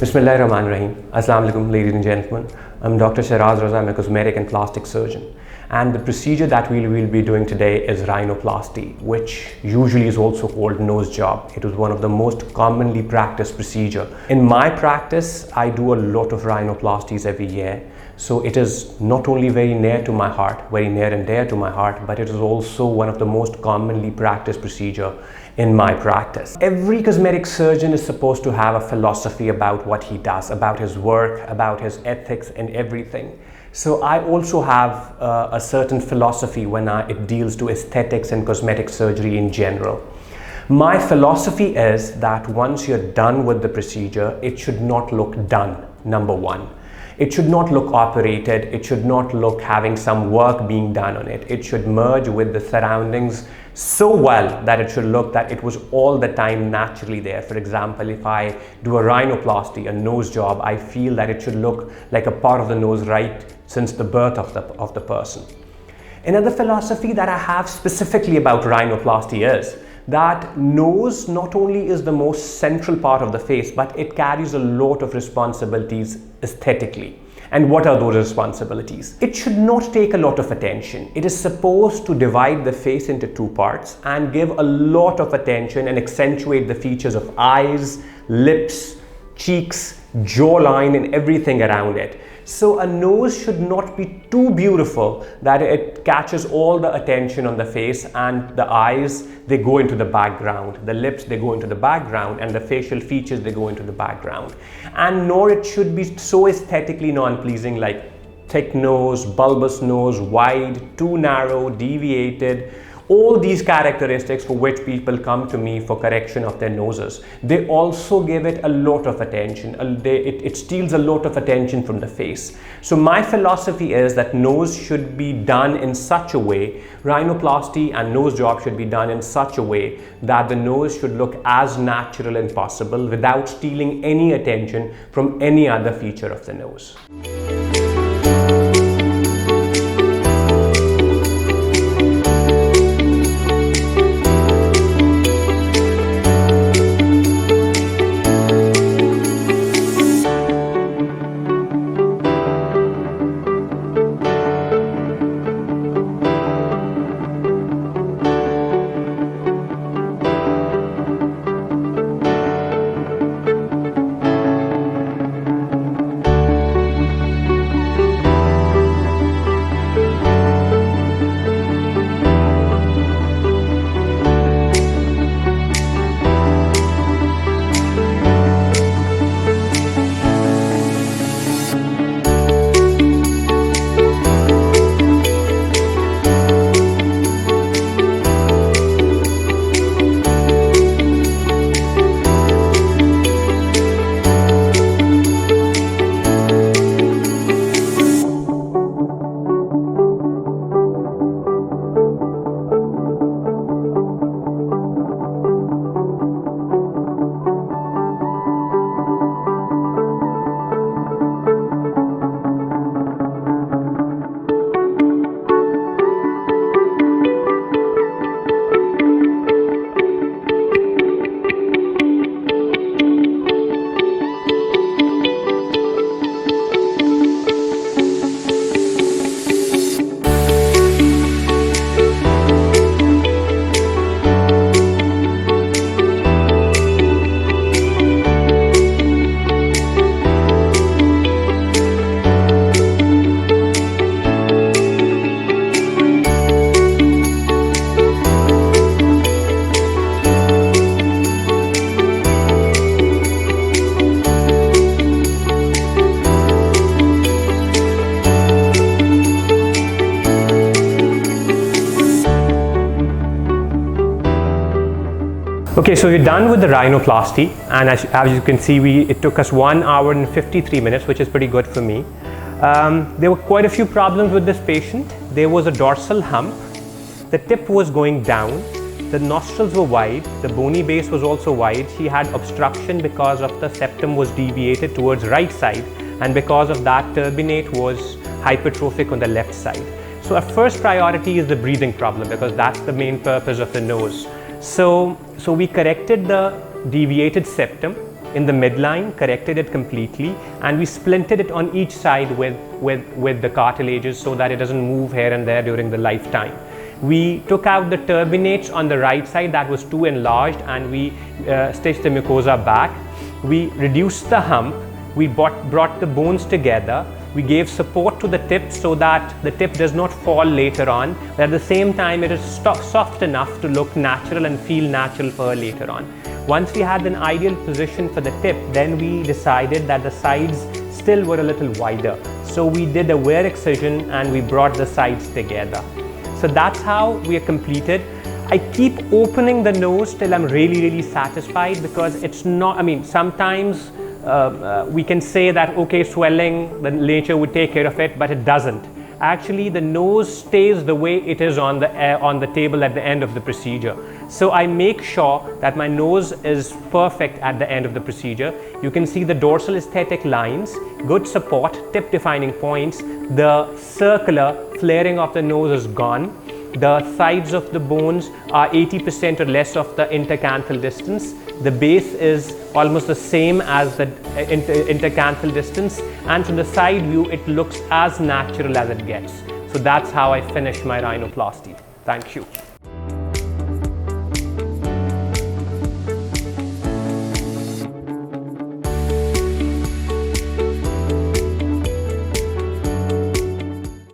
Bismillahirrahmanirrahim. Assalamu alaikum, ladies and gentlemen. I'm Dr. Shiraz Raza. I'm a cosmetic and plastic surgeon. And the procedure that we will be doing today is rhinoplasty, which usually is also called nose job. It is one of the most commonly practiced procedure. In my practice, I do a lot of rhinoplasties every year. So it is not only very near to my heart, very near and dear to my heart, but it is also one of the most commonly practiced procedure in my practice. Every cosmetic surgeon is supposed to have a philosophy about what he does, about his work, about his ethics and everything. So I also have a certain philosophy when it deals to aesthetics and cosmetic surgery in general. My philosophy is that once you're done with the procedure, it should not look done, number one. It should not look operated. It should not look having some work being done on it. It should merge with the surroundings so well that it should look that it was all the time naturally there. For example, if I do a rhinoplasty, a nose job, I feel that it should look like a part of the nose right since the birth of the person. Another philosophy that I have specifically about rhinoplasty is that nose not only is the most central part of the face, but it carries a lot of responsibilities aesthetically. And what are those responsibilities? It should not take a lot of attention. It is supposed to divide the face into two parts and give a lot of attention and accentuate the features of eyes, lips, cheeks, jawline and everything around it. So a nose should not be too beautiful that it catches all the attention on the face, and the eyes, they go into the background, the lips, they go into the background, and the facial features, they go into the background. And nor it should be so aesthetically non-pleasing like thick nose, bulbous nose, wide, too narrow, deviated. All these characteristics for which people come to me for correction of their noses, they also give it a lot of attention. It steals a lot of attention from the face. So my philosophy is that nose should be done in such a way, rhinoplasty and nose job should be done in such a way that the nose should look as natural as possible without stealing any attention from any other feature of the nose. Okay, so we're done with the rhinoplasty, and as you can see, it took us 1 hour and 53 minutes, which is pretty good for me. There were quite a few problems with this patient. There was a dorsal hump, the tip was going down, the nostrils were wide, the bony base was also wide. She had obstruction because of the septum was deviated towards right side, and because of that turbinate was hypertrophic on the left side. So our first priority is the breathing problem, because that's the main purpose of the nose. So we corrected the deviated septum, in the midline, corrected it completely, and we splinted it on each side with the cartilages so that it doesn't move here and there during the lifetime. We took out the turbinates on the right side that was too enlarged, and we stitched the mucosa back. We reduced the hump, we brought the bones together, we gave support to the tip so that the tip does not fall later on, but at the same time it is soft enough to look natural and feel natural for her later on. Once we had an ideal position for the tip, then we decided that the sides still were a little wider. So we did a wear excision and we brought the sides together. So that's how we are completed. I keep opening the nose till I'm really satisfied, because it's not, I mean, sometimes we can say that, okay, swelling, the nature would take care of it, but it doesn't. Actually, the nose stays the way it is on the table at the end of the procedure. So I make sure that my nose is perfect at the end of the procedure. You can see the dorsal aesthetic lines, good support, tip defining points. The circular flaring of the nose is gone. The sides of the bones are 80% or less of the intercanthal distance. The base is almost the same as the intercanthal distance, and from the side view it looks as natural as it gets. So that's how I finish my rhinoplasty. Thank you.